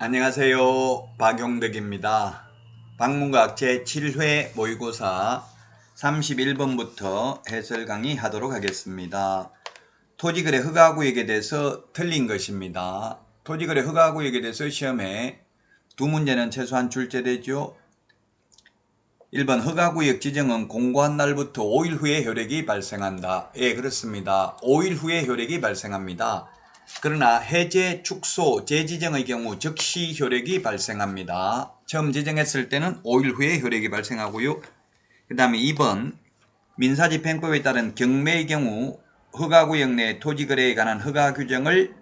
안녕하세요. 박용덕입니다. 방문각 제7회 모의고사 31번부터 해설 강의 하도록 하겠습니다. 토지거래 허가구역에 대해서 틀린 것입니다. 토지거래 허가구역에 대해서 시험에 두 문제는 최소한 출제되죠. 1번 허가구역 지정은 공고한 날부터 5일 후에 효력이 발생한다. 예, 그렇습니다. 5일 후에 효력이 발생합니다. 그러나 해제, 축소, 재지정의 경우 즉시 효력이 발생합니다. 처음 지정했을 때는 5일 후에 효력이 발생하고요. 그 다음에 2번 민사집행법에 따른 경매의 경우 허가구역 내 토지거래에 관한 허가 규정을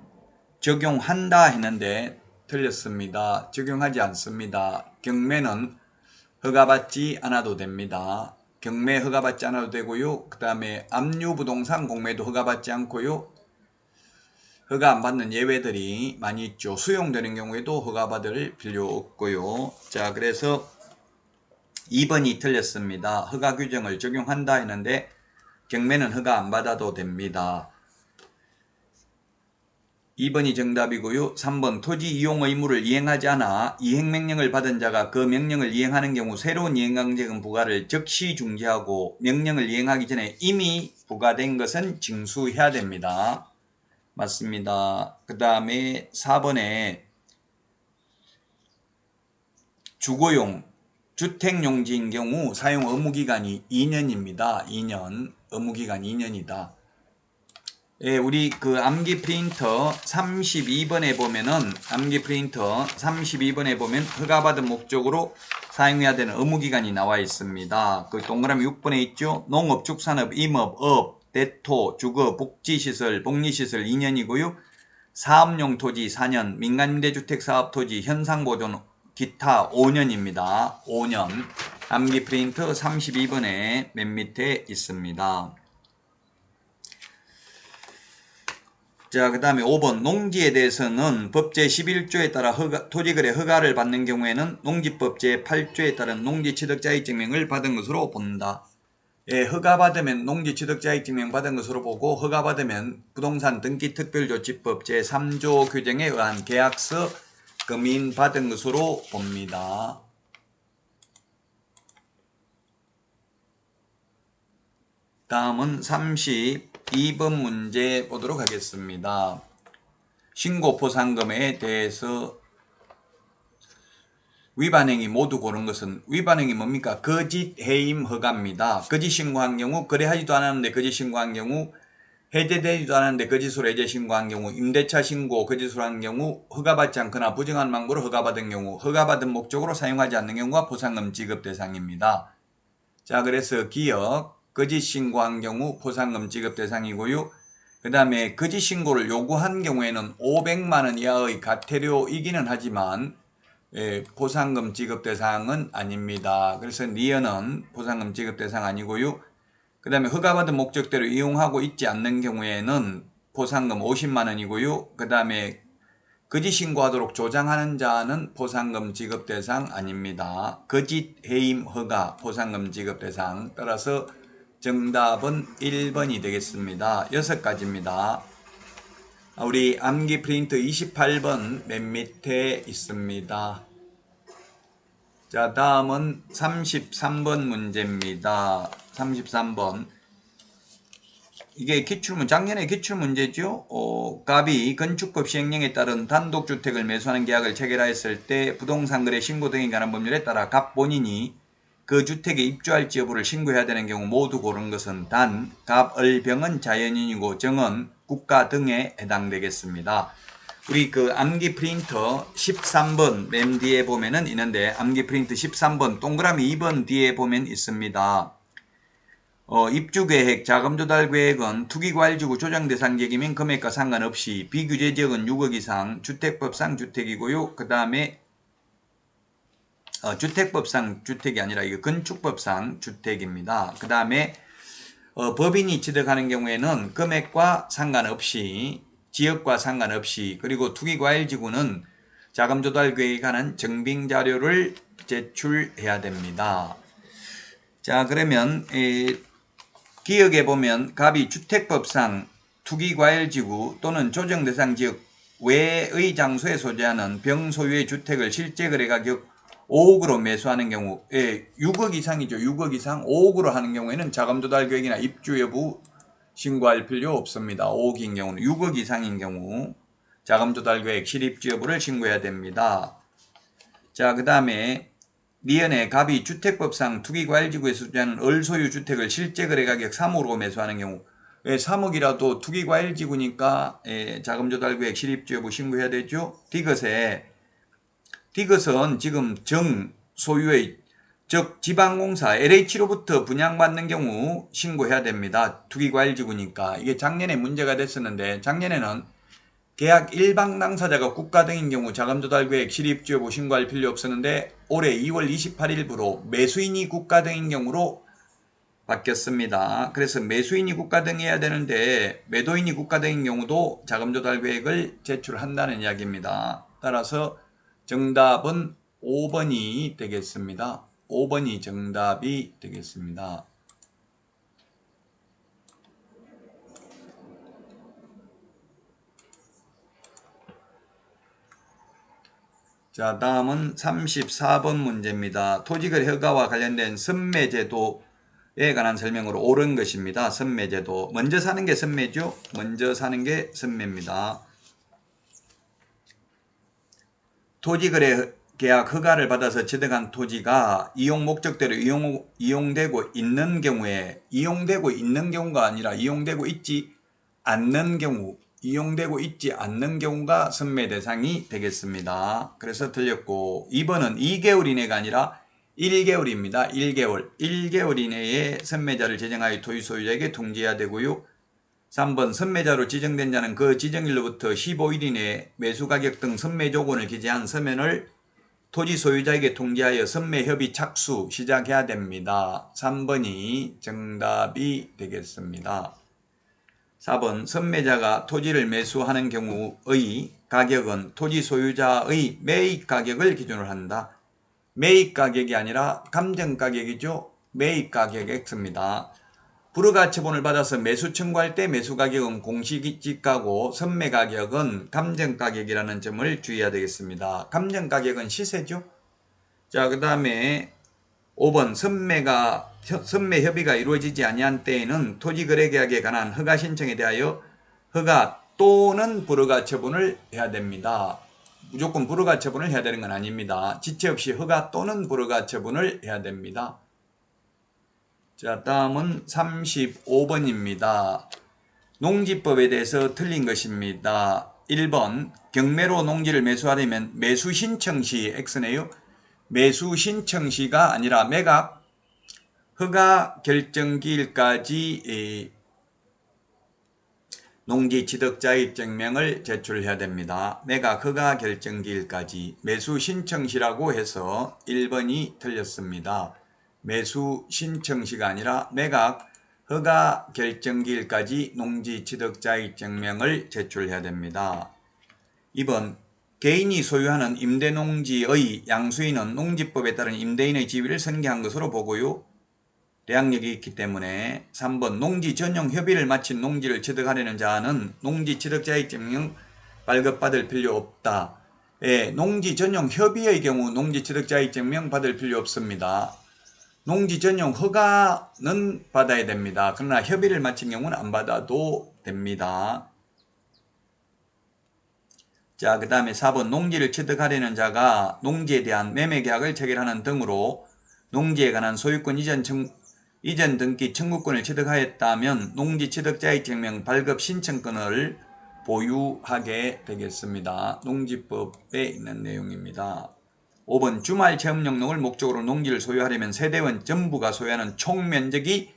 적용한다 했는데 틀렸습니다. 적용하지 않습니다. 경매는 허가받지 않아도 됩니다. 경매 허가받지 않아도 되고요. 그 다음에 압류부동산 공매도 허가받지 않고요. 허가 안 받는 예외들이 많이 있죠. 수용되는 경우에도 허가받을 필요 없고요. 자, 그래서 2번이 틀렸습니다. 허가 규정을 적용한다 했는데 경매는 허가 안 받아도 됩니다. 2번이 정답이고요. 3번 토지 이용 의무를 이행하지 않아 이행명령을 받은 자가 그 명령을 이행하는 경우 새로운 이행강제금 부과를 즉시 중지하고 명령을 이행하기 전에 이미 부과된 것은 징수해야 됩니다. 맞습니다. 그 다음에 4번에 주거용, 주택용지인 경우 사용 의무기간이 2년입니다. 2년, 의무기간 2년이다. 예, 우리 그 암기 프린터 32번에 보면은 허가받은 목적으로 사용해야 되는 의무기간이 나와 있습니다. 그 동그라미 6번에 있죠. 농업, 축산업, 임업, 업, 대토, 주거, 복지시설, 복리시설 2년이고요. 사업용 토지 4년, 민간임대주택 사업토지, 현상보존, 기타 5년입니다. 5년. 암기 프린터 32번에 맨 밑에 있습니다. 자, 그 다음에 5번 농지에 대해서는 법 제11조에 따라 토지거래 허가를 받는 경우에는 농지법 제8조에 따른 농지취득자격증명을 받은 것으로 본다. 예, 허가받으면 농지취득자격증명 받은 것으로 보고 허가받으면 부동산 등기특별조치법 제3조 규정에 의한 계약서 금인 받은 것으로 봅니다. 다음은 32번 문제 보도록 하겠습니다. 신고포상금에 대해서 위반행위 모두 고른 것은 위반행위 뭡니까? 거짓 해임 허가입니다. 거짓 신고한 경우 거래하지도 않았는데 거짓 신고한 경우 해제되지도 않았는데 거짓으로 해제 신고한 경우 임대차 신고 거짓으로 한 경우 허가받지 않거나 부정한 망보로 허가받은 경우 허가받은 목적으로 사용하지 않는 경우가 포상금 지급 대상입니다. 자, 그래서 기억 거짓 신고한 경우 포상금 지급 대상이고요. 그 다음에 거짓 신고를 요구한 경우에는 500만원 이하의 과태료이기는 하지만 포상금 지급 대상은 아닙니다. 그래서 니은은 포상금 지급 대상 아니고요. 그 다음에 허가받은 목적대로 이용하고 있지 않는 경우에는 포상금 50만원이고요. 그 다음에 거짓 신고하도록 조장하는 자는 포상금 지급 대상 아닙니다. 거짓 해임 허가 포상금 지급 대상. 따라서 정답은 1번이 되겠습니다. 6가지입니다. 우리 암기 프린트 28번 맨 밑에 있습니다. 자, 다음은 33번 문제입니다. 33번. 이게 기출문, 작년에 기출문제죠. 갑이 건축법 시행령에 따른 단독주택을 매수하는 계약을 체결하였을 때 부동산거래 신고 등에 관한 법률에 따라 갑 본인이 그 주택에 입주할지 여부를 신고해야 되는 경우 모두 고른 것은 단, 갑, 을, 병은 자연인이고 정은 국가 등에 해당되겠습니다. 우리 그 암기 프린터 13번 맨 뒤에 보면은 있는데 암기 프린터 13번 동그라미 2번 뒤에 보면 있습니다. 입주계획, 자금조달계획은 투기과일지구 조정대상지역이면 금액과 상관없이 비규제지역은 6억 이상 주택법상 주택이고요. 그 다음에 주택법상 주택이 아니라 이거 건축법상 주택입니다. 그 다음에 법인이 취득하는 경우에는 금액과 상관없이 지역과 상관없이 그리고 투기과일지구는 자금조달계획에 관한 증빙자료를 제출해야 됩니다. 자, 그러면 기역에 보면 갑이 주택법상 투기과일지구 또는 조정대상지역 외의 장소에 소재하는 병 소유의 주택을 실제 거래가격 5억으로 매수하는 경우, 6억 이상이죠. 6억 이상 5억으로 하는 경우에는 자금 조달 계획이나 입주 여부 신고할 필요 없습니다. 5억인 경우는 6억 이상인 경우 자금 조달 계획 실입주 여부를 신고해야 됩니다. 자, 그 다음에 미연의 갑이 주택법상 투기과일지구에서 소재하는 을소유 주택을 실제 거래가격 3억으로 매수하는 경우, 3억이라도 투기과일지구니까 자금 조달 계획 실입주 여부 신고해야 되죠. 디귿은 지금 정 소유의 즉 지방공사 LH로부터 분양받는 경우 신고해야 됩니다. 투기과일지구니까. 이게 작년에 문제가 됐었는데, 작년에는 계약 일방 당사자가 국가 등인 경우 자금 조달 계획 실입주 여부 신고할 필요 없었는데, 올해 2월 28일부로 매수인이 국가 등인 경우로 바뀌었습니다. 그래서 매수인이 국가 등해야 되는데 매도인이 국가 등인 경우도 자금 조달 계획을 제출한다는 이야기입니다. 따라서 정답은 5번이 되겠습니다. 5번이 정답이 되겠습니다. 자, 다음은 34번 문제입니다. 토지거래 허가와 관련된 선매제도에 관한 설명으로 옳은 것입니다. 선매제도. 먼저 사는 게 선매죠. 먼저 사는 게 선매입니다. 토지거래 계약 허가를 받아서 취득한 토지가 이용 목적대로 이용되고 있는 경우에, 이용되고 있는 경우가 아니라 이용되고 있지 않는 경우, 이용되고 있지 않는 경우가 선매 대상이 되겠습니다. 그래서 틀렸고, 2번은 2개월 이내가 아니라 1개월입니다. 1개월 이내에 선매자를 제정하여 토지 소유자에게 통지해야 되고요. 3번 선매자로 지정된 자는 그 지정일로부터 15일 이내에 매수가격 등 선매 조건을 기재한 서면을 토지 소유자에게 통지하여 선매 협의 착수 시작해야 됩니다. 3번이 정답이 되겠습니다. 4번 선매자가 토지를 매수하는 경우의 가격은 토지 소유자의 매입 가격을 기준으로 한다. 매입 가격이 아니라 감정 가격이죠. 매입 가격 X입니다. 불허가처분을 받아서 매수 청구할 때 매수가격은 공시지가고 선매가격은 감정가격이라는 점을 주의해야 되겠습니다. 감정가격은 시세죠. 자, 그 다음에 5번 선매 협의가 이루어지지 아니한 때에는 토지거래계약에 관한 허가 신청에 대하여 허가 또는 불허가처분을 해야 됩니다. 무조건 불허가처분을 해야 되는 건 아닙니다. 지체 없이 허가 또는 불허가처분을 해야 됩니다. 자, 다음은 35번입니다. 농지법에 대해서 틀린 것입니다. 1번 경매로 농지를 매수하려면 매수신청시 X네요. 매수신청시가 아니라 매각 허가 결정기일까지 농지 취득자의 증명을 제출해야 됩니다. 매각 허가 결정기일까지. 매수신청시라고 해서 1번이 틀렸습니다. 매수 신청시가 아니라 매각 허가 결정기일까지 농지 취득자의 증명을 제출해야 됩니다. 2번 개인이 소유하는 임대농지의 양수인은 농지법에 따른 임대인의 지위를 선계한 것으로 보고요. 대항력이 있기 때문에. 3번 농지 전용 협의를 마친 농지를 취득하려는 자는 농지 취득자의 증명 발급받을 필요 없다. 농지 전용 협의의 경우 농지 취득자의 증명 받을 필요 없습니다. 농지 전용 허가는 받아야 됩니다. 그러나 협의를 마친 경우는 안 받아도 됩니다. 자, 그 다음에 4번 농지를 취득하려는 자가 농지에 대한 매매계약을 체결하는 등으로 농지에 관한 소유권 이전 등기 청구권을 취득하였다면 농지 취득자의 증명 발급 신청권을 보유하게 되겠습니다. 농지법에 있는 내용입니다. 5번 주말 체험용농을 목적으로 농지를 소유하려면 세대원 전부가 소유하는 총 면적이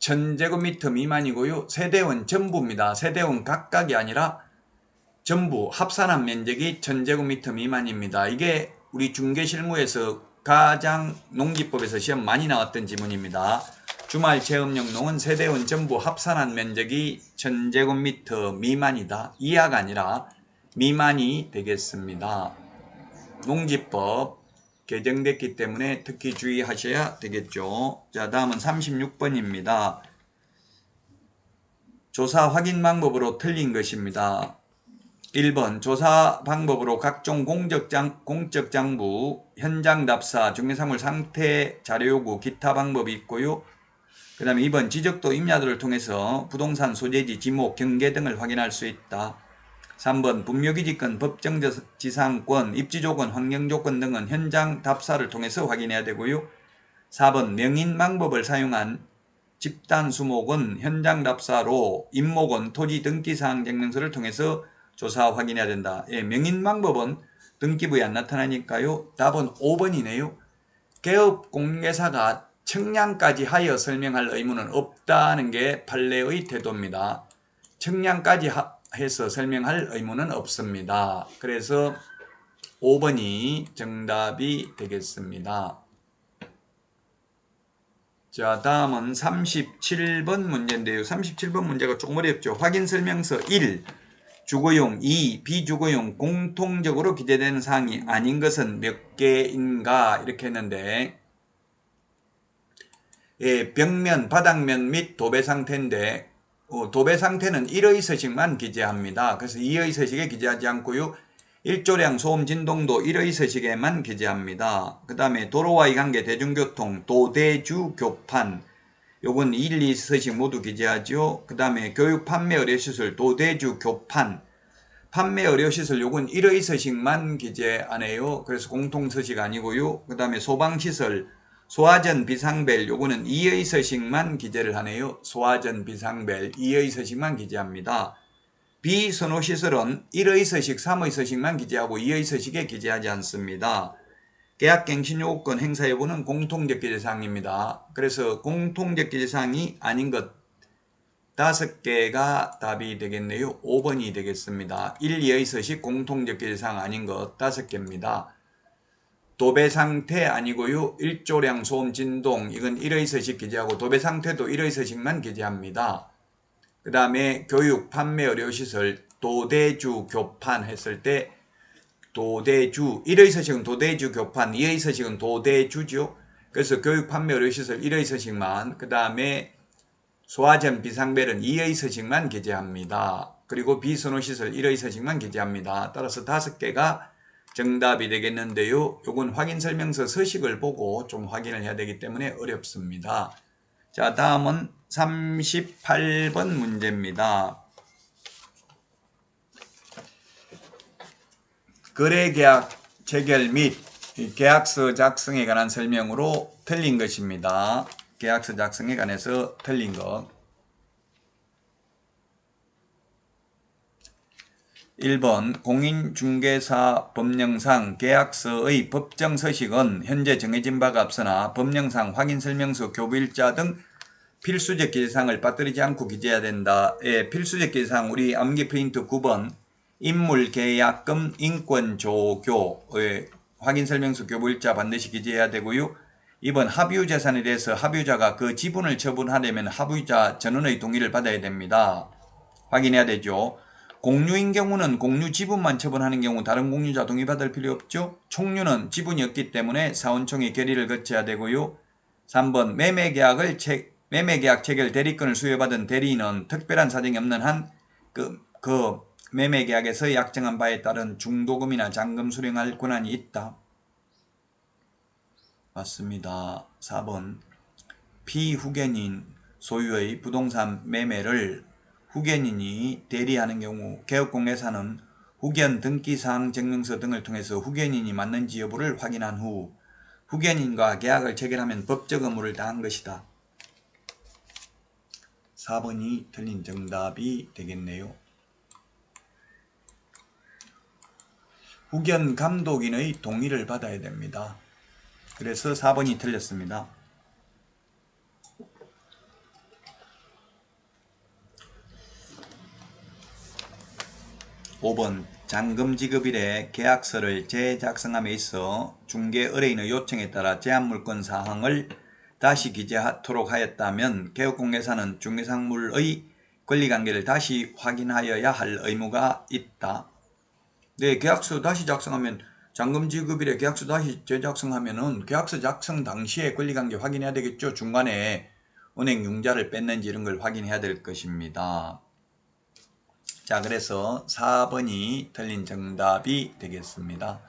1000제곱미터 미만이고요. 세대원 전부입니다. 세대원 각각이 아니라 전부 합산한 면적이 1000제곱미터 미만입니다. 이게 우리 중개실무에서 가장 농지법에서 시험 많이 나왔던 지문입니다. 주말 체험용농은 세대원 전부 합산한 면적이 1000제곱미터 미만이다. 이하가 아니라 미만이 되겠습니다. 농지법 개정됐기 때문에 특히 주의하셔야 되겠죠. 자, 다음은 36번입니다. 조사 확인 방법으로 틀린 것입니다. 1번 조사 방법으로 각종 공적 장부, 현장 답사, 중개사물 상태 자료 요구, 기타 방법이 있고요. 그 다음에 2번 지적도 임야도를 통해서 부동산 소재지, 지목, 경계 등을 확인할 수 있다. 3번 분묘기지권, 법정지상권, 입지조건, 환경조건 등은 현장 답사를 통해서 확인해야 되고요. 4번 명인 방법을 사용한 집단 수목은 현장 답사로, 임목은 토지 등기사항 증명서를 통해서 조사 확인해야 된다. 예, 명인 방법은 등기부에 안 나타나니까요. 답은 5번이네요. 개업 공개사가 청량까지 하여 설명할 의무는 없다는 게 판례의 태도입니다. 청량까지 해서 설명할 의무는 없습니다. 그래서 5번이 정답이 되겠습니다. 자, 다음은 37번 문제인데요. 37번 문제가 조금 어렵죠. 확인설명서 1. 주거용, 2. 비주거용 공통적으로 기재되는 사항이 아닌 것은 몇 개인가? 이렇게 했는데, 예, 벽면, 바닥면 및 도배 상태인데, 도배 상태는 1의 서식만 기재합니다. 그래서 2의 서식에 기재하지 않고요. 일조량, 소음, 진동도 1의 서식에만 기재합니다. 그 다음에 도로와의 관계, 대중교통, 도대주, 교판, 요건 1, 2 서식 모두 기재하죠. 그 다음에 교육, 판매, 의료시설, 도대주, 교판, 판매, 의료시설, 요건 1의 서식만 기재 안 해요. 그래서 공통서식 아니고요. 그 다음에 소방시설, 소화전, 비상벨, 요거는 2의 서식만 기재를 하네요. 소화전, 비상벨, 2의 서식만 기재합니다. 비선호시설은 1의 서식, 3의 서식만 기재하고 2의 서식에 기재하지 않습니다. 계약갱신요건 행사 여부는 공통적 기재사항입니다. 그래서 공통적 기재사항이 아닌 것 5개가 답이 되겠네요. 5번이 되겠습니다. 1, 2의 서식 공통적 기재사항 아닌 것 5개입니다. 도배 상태 아니고요. 일조량, 소음, 진동 이건 1의 서식 기재하고 도배 상태도 1의 서식만 기재합니다. 그 다음에 교육, 판매, 의료시설, 도대주, 교판 했을 때 도대주, 1의 서식은 도대주, 교판, 2의 서식은 도대주죠. 그래서 교육, 판매, 의료시설 1의 서식만, 그 다음에 소화전, 비상벨은 2의 서식만 기재합니다. 그리고 비선호시설 1의 서식만 기재합니다. 따라서 5개가 정답이 되겠는데요. 요건 확인설명서 서식을 보고 좀 확인을 해야 되기 때문에 어렵습니다. 자, 다음은 38번 문제입니다. 거래계약 체결 및 계약서 작성에 관한 설명으로 틀린 것입니다. 계약서 작성에 관해서 틀린 것. 1번 공인중개사 법령상 계약서의 법정 서식은 현재 정해진 바가 없으나 법령상 확인설명서, 교부일자 등 필수적 기재사항을 빠뜨리지 않고 기재해야 된다. 예, 필수적 기재사항 우리 암기 프린트 9번 인물계약금 인권조교 확인설명서, 교부일자 반드시 기재해야 되고요. 2번 합유재산에 대해서 합유자가 그 지분을 처분하려면 합유자 전원의 동의를 받아야 됩니다. 확인해야 되죠. 공유인 경우는 공유 지분만 처분하는 경우 다른 공유자 동의받을 필요 없죠. 총유는 지분이 없기 때문에 사원총회 결의를 거쳐야 되고요. 3번 매매계약 체결 대리권을 수여받은 대리인은 특별한 사정이 없는 한 그 매매계약에서 약정한 바에 따른 중도금이나 잔금 수령할 권한이 있다. 맞습니다. 4번 피후견인 소유의 부동산 매매를 후견인이 대리하는 경우 개업공개사는 후견 등기사항 증명서 등을 통해서 후견인이 맞는지 여부를 확인한 후 후견인과 계약을 체결하면 법적 의무를 다한 것이다. 4번이 틀린 정답이 되겠네요. 후견 감독인의 동의를 받아야 됩니다. 그래서 4번이 틀렸습니다. 5번 잔금 지급일에 계약서를 재작성함에 있어 중개 의뢰인의 요청에 따라 제한물권 사항을 다시 기재하도록 하였다면 개업공개사는 중개상물의 권리관계를 다시 확인하여야 할 의무가 있다. 네, 계약서 다시 작성하면 잔금 지급일에 계약서 다시 재작성하면은 계약서 작성 당시에 권리관계 확인해야 되겠죠. 중간에 은행 융자를 뺐는지 이런 걸 확인해야 될 것입니다. 자, 그래서 4번이 틀린 정답이 되겠습니다.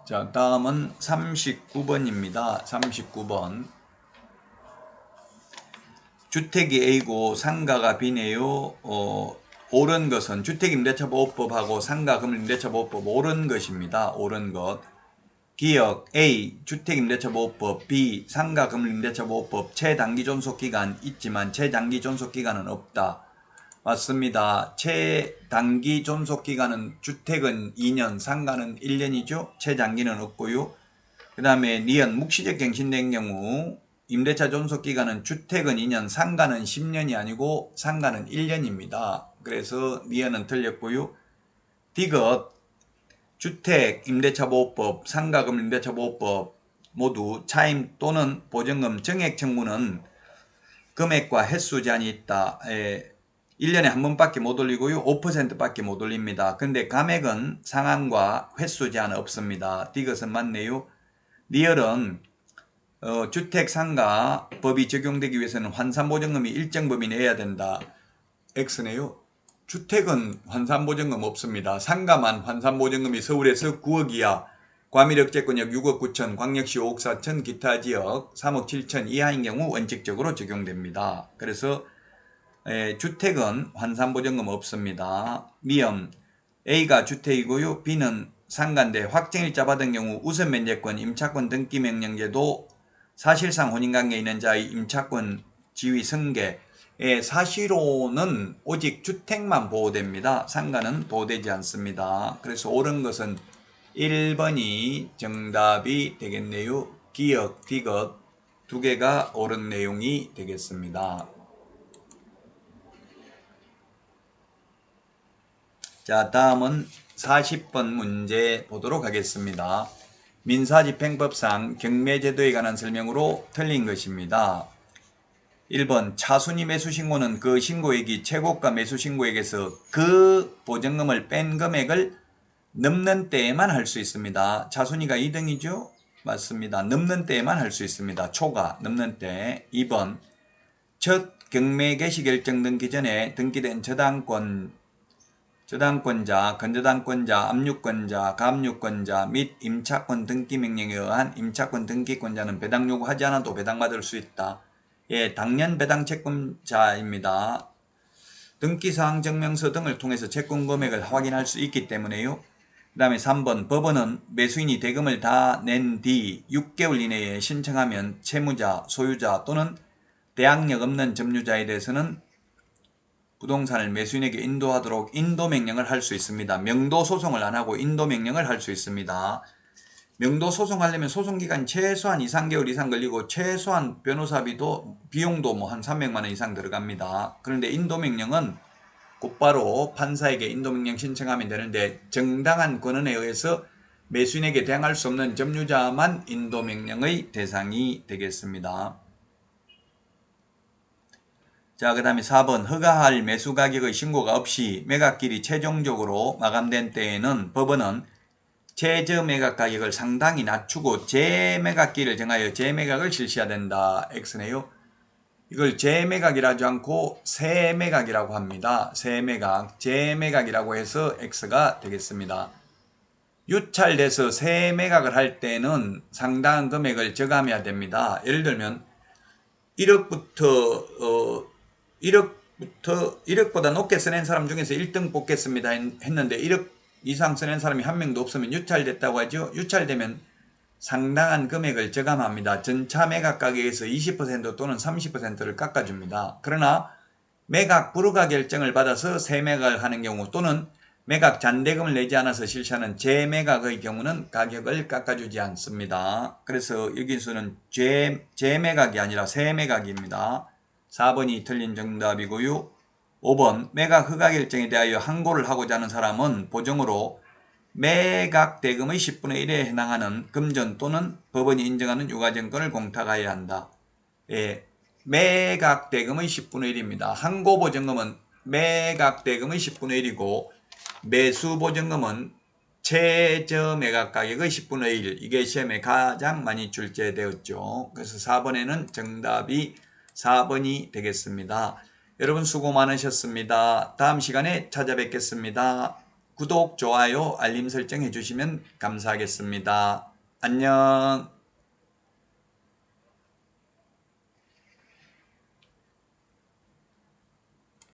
자, 다음은 39번입니다. 39번. 주택이 A고 상가가 B네요. 옳은 것은 주택임대차보호법하고 상가금융임대차보호법 옳은 것입니다. 옳은 것. 기억 A. 주택임대차보호법 B. 상가금융임대차보호법 최단기 존속기간 있지만 최장기 존속기간은 없다. 맞습니다. 최단기 존속기간은 주택은 2년, 상가는 1년이죠. 최장기는 없고요. 그 다음에 니은 묵시적 갱신된 경우 임대차 존속기간은 주택은 2년, 상가는 10년이 아니고 상가는 1년입니다. 그래서 니은은 틀렸고요. 디귿 주택 임대차보호법, 상가금 임대차보호법 모두 차임 또는 보증금 정액 청구는 금액과 횟수 제한이 있다. 1년에 한 번밖에 못 올리고요. 5%밖에 못 올립니다. 근데 감액은 상한과 횟수 제한 없습니다. 디귿은 맞네요. 리얼은 주택 상가 법이 적용되기 위해서는 환산보증금이 일정 범위 내야 된다. X네요. 주택은 환산보증금 없습니다. 상가만 환산보증금이 서울에서 9억 이하, 과밀억제권역 6억 9천, 광역시 5억 4천, 기타 지역 3억 7천 이하인 경우 원칙적으로 적용됩니다. 그래서 주택은 환산보증금 없습니다. 미음 A가 주택이고요. B는 상가인데 확정일자 받은 경우 우선면제권, 임차권 등기명령제도 사실상 혼인관계에 있는 자의 임차권 지위 승계 사실로는 오직 주택만 보호됩니다. 상가는 보호되지 않습니다. 그래서 옳은 것은 1번이 정답이 되겠네요. 기억, 디귿 두 개가 옳은 내용이 되겠습니다. 자, 다음은 40번 문제 보도록 하겠습니다. 민사집행법상 경매제도에 관한 설명으로 틀린 것입니다. 1번 차순위 매수신고는 그 신고액이 최고가 매수신고액에서 그 보증금을 뺀 금액을 넘는 때에만 할 수 있습니다. 차순위가 2등이죠? 맞습니다. 넘는 때에만 할 수 있습니다. 초과 넘는 때. 2번 첫 경매 개시 결정 등기 전에 등기된 저당권자, 건저당권자, 압류권자, 가압류권자 및 임차권 등기명령에 의한 임차권 등기권자는 배당 요구하지 않아도 배당받을 수 있다. 예, 당연 배당 채권자입니다. 등기사항 증명서 등을 통해서 채권 금액을 확인할 수 있기 때문에요. 그 다음에 3번 법원은 매수인이 대금을 다 낸 뒤 6개월 이내에 신청하면 채무자, 소유자 또는 대항력 없는 점유자에 대해서는 부동산을 매수인에게 인도하도록 인도명령을 할 수 있습니다. 명도소송을 안 하고 인도명령을 할 수 있습니다. 명도소송하려면 소송기간 최소한 2~3개월 이상 걸리고 최소한 변호사비도 비용도 뭐 한 300만원 이상 들어갑니다. 그런데 인도명령은 곧바로 판사에게 인도명령 신청하면 되는데 정당한 권한에 의해서 매수인에게 대항할 수 없는 점유자만 인도명령의 대상이 되겠습니다. 자, 그 다음에 4번 허가할 매수가격의 신고가 없이 매각길이 최종적으로 마감된 때에는 법원은 최저 매각 가격을 상당히 낮추고 재매각기를 정하여 재매각을 실시해야 된다. X네요. 이걸 재매각이라 하지 않고 새매각이라고 합니다. 새매각, 재매각이라고 해서 X가 되겠습니다. 유찰돼서 새매각을 할 때는 상당한 금액을 저감해야 됩니다. 예를 들면 1억보다 높게 써낸 사람 중에서 1등 뽑겠습니다 했는데 1억 이상 써낸 사람이 한 명도 없으면 유찰됐다고 하죠. 유찰되면 상당한 금액을 저감합니다. 전차 매각 가격에서 20% 또는 30%를 깎아줍니다. 그러나 매각 불허가 결정을 받아서 새매각을 하는 경우 또는 매각 잔대금을 내지 않아서 실시하는 재매각의 경우는 가격을 깎아주지 않습니다. 그래서 여기서는 재매각이 아니라 새매각입니다. 4번이 틀린 정답이고요. 5번 매각 허가 결정에 대하여 항고를 하고자 하는 사람은 보정으로 매각 대금의 10분의 1에 해당하는 금전 또는 법원이 인정하는 유가증권을 공탁하여야 한다. 예, 매각 대금의 10분의 1입니다. 항고 보증금은 매각 대금의 10분의 1이고 매수 보증금은 최저 매각 가격의 10분의 1. 이게 시험에 가장 많이 출제되었죠. 그래서 4번에는 정답이 4번이 되겠습니다. 여러분 수고 많으셨습니다. 다음 시간에 찾아뵙겠습니다. 구독, 좋아요, 알림 설정 해주시면 감사하겠습니다. 안녕.